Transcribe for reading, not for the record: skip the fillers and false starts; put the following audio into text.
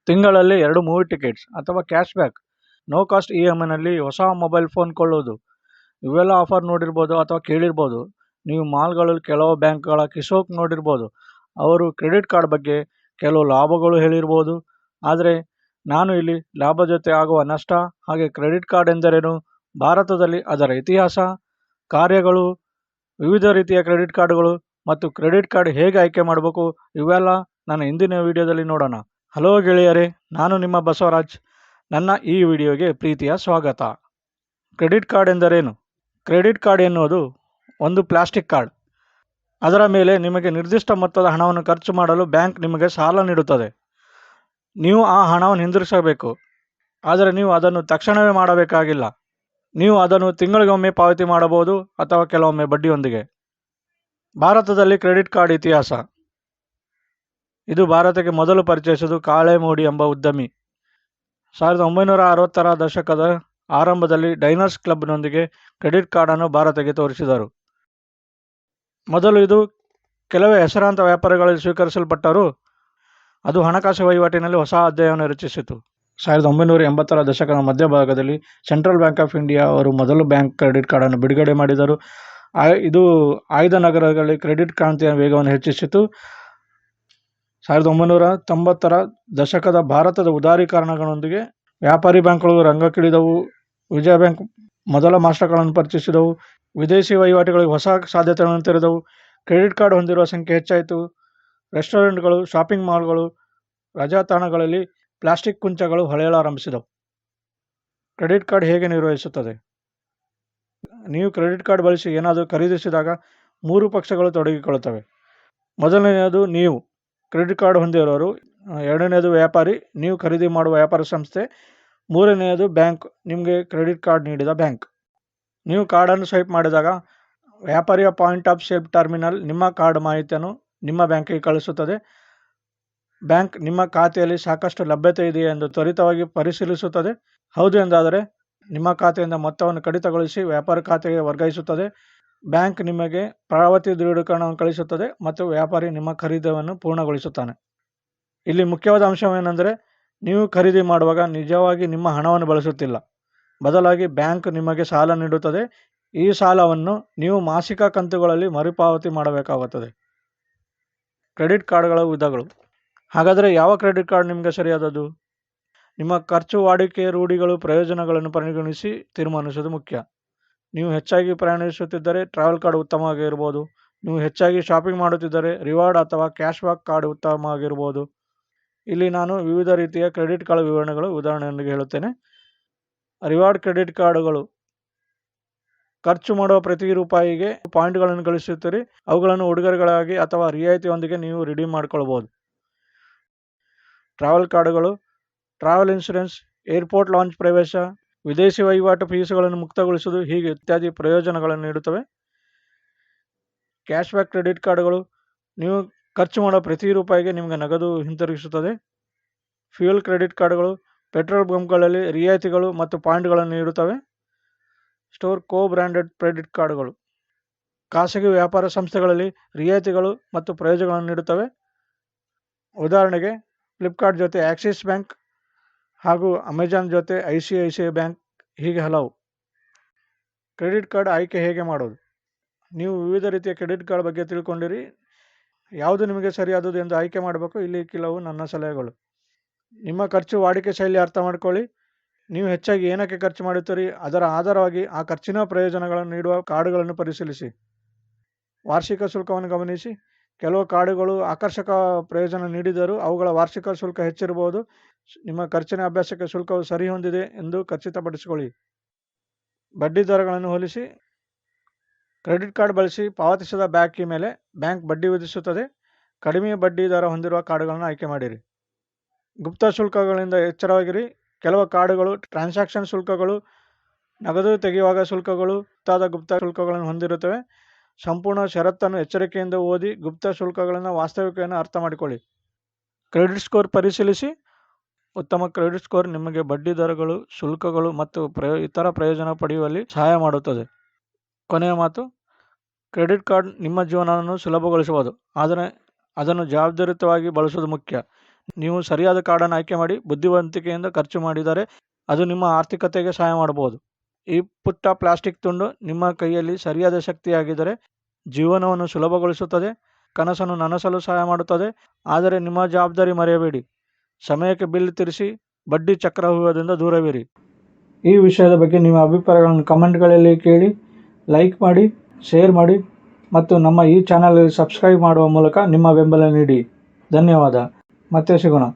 ತಿಂಗಳಲ್ಲಿ 2 movie tickets ಅಥವಾ cash back, no cost EMIನಲ್ಲಿ ಹೊಸ ಮೊಬೈಲ್ ಫೋನ್ ಕೊಳ್ಳೋದು. ಇವೆಲ್ಲ ಆಫರ್ ನೋಡಿರ್ಬೋದು ಅಥವಾ ಕೇಳಿರ್ಬೋದು. ನೀವು ಮಾಲ್ಗಳಲ್ಲಿ ಕೆಲವು ಬ್ಯಾಂಕ್ಗಳ ಕಿಶೋಕ್ ನೋಡಿರ್ಬೋದು. ಅವರು ಕ್ರೆಡಿಟ್ ಕಾರ್ಡ್ ಬಗ್ಗೆ ಕೆಲವು ಲಾಭಗಳು ಹೇಳಿರ್ಬೋದು. ಆದರೆ ನಾನು ಇಲ್ಲಿ ಲಾಭ ಜೊತೆ ಆಗುವ ನಷ್ಟ, ಹಾಗೆ ಕ್ರೆಡಿಟ್ ಕಾರ್ಡ್ ಎಂದರೇನು, ಭಾರತದಲ್ಲಿ ಅದರ ಇತಿಹಾಸ, ಕಾರ್ಯಗಳು, ವಿವಿಧ ರೀತಿಯ ಕ್ರೆಡಿಟ್ ಕಾರ್ಡ್ಗಳು ಮತ್ತು ಕ್ರೆಡಿಟ್ ಕಾರ್ಡ್ ಹೇಗೆ ಆಯ್ಕೆ ಮಾಡಬೇಕು, ಇವೆಲ್ಲ ನನ್ನ ಹಿಂದಿನ ವಿಡಿಯೋದಲ್ಲಿ ನೋಡೋಣ. ಹಲೋ ಗೆಳೆಯರೇ, ನಾನು ನಿಮ್ಮ ಬಸವರಾಜ್. ನನ್ನ ಈ ವಿಡಿಯೋಗೆ ಪ್ರೀತಿಯ ಸ್ವಾಗತ. ಕ್ರೆಡಿಟ್ ಕಾರ್ಡ್ ಎಂದರೇನು? ಕ್ರೆಡಿಟ್ ಕಾರ್ಡ್ ಎನ್ನುವುದು ಒಂದು ಪ್ಲಾಸ್ಟಿಕ್ ಕಾರ್ಡ್. ಅದರ ಮೇಲೆ ನಿಮಗೆ ನಿರ್ದಿಷ್ಟ ಮೊತ್ತದ ಹಣವನ್ನು ಖರ್ಚು ಮಾಡಲು ಬ್ಯಾಂಕ್ ನಿಮಗೆ ಸಾಲ ನೀಡುತ್ತದೆ. ನೀವು ಆ ಹಣವನ್ನು ಹಿಂದಿರುಗಿಸಬೇಕು. ಆದರೆ ನೀವು ಅದನ್ನು ತಕ್ಷಣವೇ ಮಾಡಬೇಕಾಗಿಲ್ಲ. ನೀವು ಅದನ್ನು ತಿಂಗಳಿಗೊಮ್ಮೆ ಪಾವತಿ ಮಾಡಬಹುದು ಅಥವಾ ಕೆಲವೊಮ್ಮೆ ಬಡ್ಡಿಯೊಂದಿಗೆ. ಭಾರತದಲ್ಲಿ ಕ್ರೆಡಿಟ್ ಕಾರ್ಡ್ ಇತಿಹಾಸ. ಇದು ಭಾರತಕ್ಕೆ ಮೊದಲು ಪರಿಚಯಿಸಿದ್ದು ಕಾಳೆ ಮೋಡಿ ಎಂಬ ಉದ್ಯಮಿ 1960ರ ದಶಕದ ಆರಂಭದಲ್ಲಿ ಡೈನರ್ಸ್ ಕ್ಲಬ್ನೊಂದಿಗೆ ಕ್ರೆಡಿಟ್ ಕಾರ್ಡನ್ನು ಭಾರತಕ್ಕೆ ತೋರಿಸಿದರು. ಮೊದಲು ಇದು ಕೆಲವೇ ಹೆಸರಾಂತ ವ್ಯಾಪಾರಿಗಳಲ್ಲಿ ಸ್ವೀಕರಿಸಲ್ಪಟ್ಟರೂ ಅದು ಹಣಕಾಸು ವಹಿವಾಟಿನಲ್ಲಿ ಹೊಸ ಅಧ್ಯಾಯವನ್ನು ರಚಿಸಿತು. 1980ರ ದಶಕದ ಮಧ್ಯಭಾಗದಲ್ಲಿ ಸೆಂಟ್ರಲ್ ಬ್ಯಾಂಕ್ ಆಫ್ ಇಂಡಿಯಾ ಅವರು ಮೊದಲು ಬ್ಯಾಂಕ್ ಕ್ರೆಡಿಟ್ ಕಾರ್ಡನ್ನು ಬಿಡುಗಡೆ ಮಾಡಿದರು. ಇದು ಆಯ್ದ ನಗರಗಳಲ್ಲಿ ಕ್ರೆಡಿಟ್ ಕ್ರಾಂತಿಯ ವೇಗವನ್ನು ಹೆಚ್ಚಿಸಿತು. 1990ರ ದಶಕದ ಭಾರತದ ಉದಾರೀಕರಣಗಳೊಂದಿಗೆ ವ್ಯಾಪಾರಿ ಬ್ಯಾಂಕ್ಗಳು ರಂಗಕ್ಕಿಳಿದವು. ವಿಜಯ ಬ್ಯಾಂಕ್ ಮೊದಲ ಮಾಸ್ಟರ್ ಕಾರ್ಡ್ಗಳನ್ನು ಪರಿಚಯಿಸಿದವು. ವಿದೇಶಿ ವಹಿವಾಟುಗಳಿಗೆ ಹೊಸ ಸಾಧ್ಯತೆಗಳನ್ನು ತೆರೆದವು. ಕ್ರೆಡಿಟ್ ಕಾರ್ಡ್ ಹೊಂದಿರುವ ಸಂಖ್ಯೆ ಹೆಚ್ಚಾಯಿತು. ರೆಸ್ಟೋರೆಂಟ್ಗಳು, ಶಾಪಿಂಗ್ ಮಾಲ್ಗಳು, ರಜಾ ತಾಣಗಳಲ್ಲಿ ಪ್ಲಾಸ್ಟಿಕ್ ಕುಂಚಗಳು ಹೊಳೆಯಲಾರಂಭಿಸಿದವು. ಕ್ರೆಡಿಟ್ ಕಾರ್ಡ್ ಹೇಗೆ ನಿರ್ವಹಿಸುತ್ತದೆ? ನೀವು ಕ್ರೆಡಿಟ್ ಕಾರ್ಡ್ ಬಳಸಿ ಏನಾದರೂ ಖರೀದಿಸಿದಾಗ 3 ಪಕ್ಷಗಳು ತೊಡಗಿಕೊಳ್ಳುತ್ತವೆ. ಮೊದಲನೆಯದು ನೀವು ಕ್ರೆಡಿಟ್ ಕಾರ್ಡ್ ಹೊಂದಿರೋರು, ಎರಡನೆಯದು ವ್ಯಾಪಾರಿ, ನೀವು ಖರೀದಿ ಮಾಡುವ ವ್ಯಾಪಾರ ಸಂಸ್ಥೆ, ಮೂರನೆಯದು ಬ್ಯಾಂಕ್, ನಿಮಗೆ ಕ್ರೆಡಿಟ್ ಕಾರ್ಡ್ ನೀಡಿದ ಬ್ಯಾಂಕ್. ನೀವು ಕಾರ್ಡನ್ನು ಸ್ವೈಪ್ ಮಾಡಿದಾಗ ವ್ಯಾಪಾರಿಯ ಪಾಯಿಂಟ್ ಆಫ್ ಸೇಲ್ ಟರ್ಮಿನಲ್ ನಿಮ್ಮ ಕಾರ್ಡ್ ಮಾಹಿತಿಯನ್ನು ನಿಮ್ಮ ಬ್ಯಾಂಕಿಗೆ ಕಳಿಸುತ್ತದೆ. ಬ್ಯಾಂಕ್ ನಿಮ್ಮ ಖಾತೆಯಲ್ಲಿ ಸಾಕಷ್ಟು ಲಭ್ಯತೆ ಇದೆಯೇ ಎಂದು ತ್ವರಿತವಾಗಿ ಪರಿಶೀಲಿಸುತ್ತದೆ. ಹೌದು ಎಂದಾದರೆ ನಿಮ್ಮ ಖಾತೆಯಿಂದ ಮೊತ್ತವನ್ನು ಕಡಿತಗೊಳಿಸಿ ವ್ಯಾಪಾರ ಖಾತೆಗೆ ವರ್ಗಾಯಿಸುತ್ತದೆ. ಬ್ಯಾಂಕ್ ನಿಮಗೆ ಪಾವತಿ ದೃಢೀಕರಣವನ್ನು ಕಳಿಸುತ್ತದೆ ಮತ್ತು ವ್ಯಾಪಾರಿ ನಿಮ್ಮ ಖರೀದಿಯನ್ನು ಪೂರ್ಣಗೊಳಿಸುತ್ತಾನೆ. ಇಲ್ಲಿ ಮುಖ್ಯವಾದ ಅಂಶವೇನೆಂದರೆ, ನೀವು ಖರೀದಿ ಮಾಡುವಾಗ ನಿಜವಾಗಿ ನಿಮ್ಮ ಹಣವನ್ನು ಬಳಸುತ್ತಿಲ್ಲ. ಬದಲಾಗಿ ಬ್ಯಾಂಕ್ ನಿಮಗೆ ಸಾಲ ನೀಡುತ್ತದೆ. ಈ ಸಾಲವನ್ನು ನೀವು ಮಾಸಿಕ ಕಂತುಗಳಲ್ಲಿ ಮರುಪಾವತಿ ಮಾಡಬೇಕಾಗುತ್ತದೆ. ಕ್ರೆಡಿಟ್ ಕಾರ್ಡ್ಗಳ ವಿಧಗಳು. ಹಾಗಾದರೆ ಯಾವ ಕ್ರೆಡಿಟ್ ಕಾರ್ಡ್ ನಿಮಗೆ ಸರಿಯಾದದ್ದು? ನಿಮ್ಮ ಖರ್ಚು, ವಾಡಿಕೆ, ರೂಢಿಗಳು, ಪ್ರಯೋಜನಗಳನ್ನು ಪರಿಗಣಿಸಿ ತೀರ್ಮಾನಿಸುವುದು ಮುಖ್ಯ. ನೀವು ಹೆಚ್ಚಾಗಿ ಪ್ರಯಾಣಿಸುತ್ತಿದ್ದರೆ ಟ್ರಾವೆಲ್ ಕಾರ್ಡ್ ಉತ್ತಮವಾಗಿರ್ಬೋದು. ನೀವು ಹೆಚ್ಚಾಗಿ ಶಾಪಿಂಗ್ ಮಾಡುತ್ತಿದ್ದರೆ ರಿವಾರ್ಡ್ ಅಥವಾ ಕ್ಯಾಶ್ ಬ್ಯಾಕ್ ಕಾರ್ಡ್ ಉತ್ತಮವಾಗಿರ್ಬೋದು. ಇಲ್ಲಿ ನಾನು ವಿವಿಧ ರೀತಿಯ ಕ್ರೆಡಿಟ್ ಕಾರ್ಡ್ ವಿವರಣೆಗಳು ಉದಾಹರಣೆಯೊಂದಿಗೆ ಹೇಳುತ್ತೇನೆ. ರಿವಾರ್ಡ್ ಕ್ರೆಡಿಟ್ ಕಾರ್ಡ್ಗಳು. ಖರ್ಚು ಮಾಡುವ ಪ್ರತಿ ರೂಪಾಯಿಗೆ ಪಾಯಿಂಟ್ಗಳನ್ನು ಗಳಿಸುತ್ತೀರಿ. ಅವುಗಳನ್ನು ಉಡುಗೊರೆಗಳಾಗಿ ಅಥವಾ ರಿಯಾಯಿತಿಯೊಂದಿಗೆ ನೀವು ರಿಡೀಮ್ ಮಾಡಿಕೊಳ್ಳಬಹುದು. ಟ್ರಾವೆಲ್ ಕಾರ್ಡ್ಗಳು ಟ್ರಾವೆಲ್ ಇನ್ಶೂರೆನ್ಸ್, ಏರ್ಪೋರ್ಟ್ ಲಾಂಚ್ ಪ್ರವೇಶ, ವಿದೇಶಿ ವಹಿವಾಟು ಫೀಸ್ಗಳನ್ನು ಮುಕ್ತಗೊಳಿಸುವುದು, ಹೀಗೆ ಇತ್ಯಾದಿ ಪ್ರಯೋಜನಗಳನ್ನು ನೀಡುತ್ತವೆ. ಕ್ಯಾಶ್ ಬ್ಯಾಕ್ ಕ್ರೆಡಿಟ್ ಕಾರ್ಡ್ಗಳು ನೀವು ಖರ್ಚು ಮಾಡುವ ಪ್ರತಿ ರೂಪಾಯಿಗೆ ನಿಮಗೆ ನಗದು ಹಿಂತಿರುಗಿಸುತ್ತದೆ. ಫ್ಯೂಯಲ್ ಕ್ರೆಡಿಟ್ ಕಾರ್ಡ್ಗಳು ಪೆಟ್ರೋಲ್ ಬಂಕ್ಗಳಲ್ಲಿ ರಿಯಾಯಿತಿಗಳು ಮತ್ತು ಪಾಯಿಂಟ್ಗಳನ್ನು ನೀಡುತ್ತವೆ. ಸ್ಟೋರ್ ಕೋ ಬ್ರ್ಯಾಂಡೆಡ್ ಕ್ರೆಡಿಟ್ ಕಾರ್ಡ್ಗಳು ಖಾಸಗಿ ವ್ಯಾಪಾರ ಸಂಸ್ಥೆಗಳಲ್ಲಿ ರಿಯಾಯಿತಿಗಳು ಮತ್ತು ಪ್ರಯೋಜನಗಳನ್ನು ನೀಡುತ್ತವೆ. ಉದಾಹರಣೆಗೆ ಫ್ಲಿಪ್ಕಾರ್ಟ್ ಜೊತೆ ಆಕ್ಸಿಸ್ ಬ್ಯಾಂಕ್ ಹಾಗೂ ಅಮೆಜಾನ್ ಜೊತೆ ICICI ಬ್ಯಾಂಕ್, ಹೀಗೆ ಹಲವು. ಕ್ರೆಡಿಟ್ ಕಾರ್ಡ್ ಆಯ್ಕೆ ಹೇಗೆ ಮಾಡೋದು? ನೀವು ವಿವಿಧ ರೀತಿಯ ಕ್ರೆಡಿಟ್ ಕಾರ್ಡ್ ಬಗ್ಗೆ ತಿಳ್ಕೊಂಡಿರಿ. ಯಾವುದು ನಿಮಗೆ ಸರಿಯಾದದು ಎಂದು ಆಯ್ಕೆ ಮಾಡಬೇಕು. ಇಲ್ಲಿ ಕೆಲವು ನನ್ನ ಸಲಹೆಗಳು. ನಿಮ್ಮ ಖರ್ಚು, ವಾಡಿಕೆ ಶೈಲಿ ಅರ್ಥ ಮಾಡ್ಕೊಳ್ಳಿ. ನೀವು ಹೆಚ್ಚಾಗಿ ಏನಕ್ಕೆ ಖರ್ಚು ಮಾಡುತ್ತೀರಿ ಅದರ ಆಧಾರವಾಗಿ ಆ ಖರ್ಚಿನ ಪ್ರಯೋಜನಗಳನ್ನು ನೀಡುವ ಕಾರ್ಡುಗಳನ್ನು ಪರಿಶೀಲಿಸಿ. ವಾರ್ಷಿಕ ಶುಲ್ಕವನ್ನು ಗಮನಿಸಿ. ಕೆಲವು ಕಾರ್ಡುಗಳು ಆಕರ್ಷಕ ಪ್ರಯೋಜನ ನೀಡಿದರೂ ಅವುಗಳ ವಾರ್ಷಿಕ ಶುಲ್ಕ ಹೆಚ್ಚಿರಬಹುದು. ನಿಮ್ಮ ಖರ್ಚಿನ ಅಭ್ಯಾಸಕ್ಕೆ ಶುಲ್ಕವು ಸರಿ ಹೊಂದಿದೆ ಎಂದು ಖಚಿತಪಡಿಸಿಕೊಳ್ಳಿ. ಬಡ್ಡಿ ದರಗಳನ್ನು ಹೋಲಿಸಿ. ಕ್ರೆಡಿಟ್ ಕಾರ್ಡ್ ಬಳಸಿ ಪಾವತಿಸಿದ ಬಾಕಿ ಮೇಲೆ ಬ್ಯಾಂಕ್ ಬಡ್ಡಿ ವಿಧಿಸುತ್ತದೆ. ಕಡಿಮೆ ಬಡ್ಡಿ ದರ ಹೊಂದಿರುವ ಕಾರ್ಡ್ಗಳನ್ನು ಆಯ್ಕೆ ಮಾಡಿರಿ. ಗುಪ್ತ ಶುಲ್ಕಗಳಿಂದ ಎಚ್ಚರವಾಗಿರಿ. ಕೆಲವು ಕಾರ್ಡುಗಳು ಟ್ರಾನ್ಸಾಕ್ಷನ್ ಶುಲ್ಕಗಳು, ನಗದು ತೆಗೆಯುವಾಗ ಶುಲ್ಕಗಳು ಮುಂತಾದ ಗುಪ್ತ ಶುಲ್ಕಗಳನ್ನು ಹೊಂದಿರುತ್ತವೆ. ಸಂಪೂರ್ಣ ಷರತ್ತನ್ನು ಎಚ್ಚರಿಕೆಯಿಂದ ಓದಿ ಗುಪ್ತ ಶುಲ್ಕಗಳನ್ನು ವಾಸ್ತವಿಕತೆಯನ್ನು ಅರ್ಥ ಮಾಡಿಕೊಳ್ಳಿ. ಕ್ರೆಡಿಟ್ ಸ್ಕೋರ್ ಪರಿಶೀಲಿಸಿ. ಉತ್ತಮ ಕ್ರೆಡಿಟ್ ಸ್ಕೋರ್ ನಿಮಗೆ ಬಡ್ಡಿ ದರಗಳು, ಶುಲ್ಕಗಳು ಮತ್ತು ಇತರ ಪ್ರಯೋಜನ ಪಡೆಯುವಲ್ಲಿ ಸಹಾಯ ಮಾಡುತ್ತದೆ. ಕೊನೆಯ ಮಾತು, ಕ್ರೆಡಿಟ್ ಕಾರ್ಡ್ ನಿಮ್ಮ ಜೀವನವನ್ನು ಸುಲಭಗೊಳಿಸಬಹುದು, ಆದರೆ ಅದನ್ನು ಜವಾಬ್ದಾರಿಯುತವಾಗಿ ಬಳಸುವುದು ಮುಖ್ಯ. ನೀವು ಸರಿಯಾದ ಕಾರ್ಡನ್ನು ಆಯ್ಕೆ ಮಾಡಿ ಬುದ್ಧಿವಂತಿಕೆಯಿಂದ ಖರ್ಚು ಮಾಡಿದರೆ ಅದು ನಿಮ್ಮ ಆರ್ಥಿಕತೆಗೆ ಸಹಾಯ ಮಾಡಬಹುದು. ಈ ಪುಟ್ಟ ಪ್ಲಾಸ್ಟಿಕ್ ತುಂಡು ನಿಮ್ಮ ಕೈಯಲ್ಲಿ ಸರಿಯಾದ ಶಕ್ತಿಯಾಗಿದ್ದರೆ ಜೀವನವನ್ನು ಸುಲಭಗೊಳಿಸುತ್ತದೆ, ಕನಸನ್ನು ನನಸಲು ಸಹಾಯ ಮಾಡುತ್ತದೆ. ಆದರೆ ನಿಮ್ಮ ಜವಾಬ್ದಾರಿ ಮರೆಯಬೇಡಿ. ಸಮಯಕ್ಕೆ ಬಿಲ್ ತೀರಿಸಿ, ಬಡ್ಡಿ ಚಕ್ರವ್ಯೂಹದಿಂದ ದೂರವಿರಿ. ಈ ವಿಷಯದ ಬಗ್ಗೆ ನಿಮ್ಮ ಅಭಿಪ್ರಾಯಗಳನ್ನು ಕಮೆಂಟ್ಗಳಲ್ಲಿ ಕೇಳಿ, ಲೈಕ್ ಮಾಡಿ, ಶೇರ್ ಮಾಡಿ ಮತ್ತು ನಮ್ಮ ಈ ಚಾನಲ್ಗೆ ಸಬ್ಸ್ಕ್ರೈಬ್ ಮಾಡುವ ಮೂಲಕ ನಿಮ್ಮ ಬೆಂಬಲ ನೀಡಿ. ಧನ್ಯವಾದ. ಮತ್ತೆ ಸಿಗೋಣ.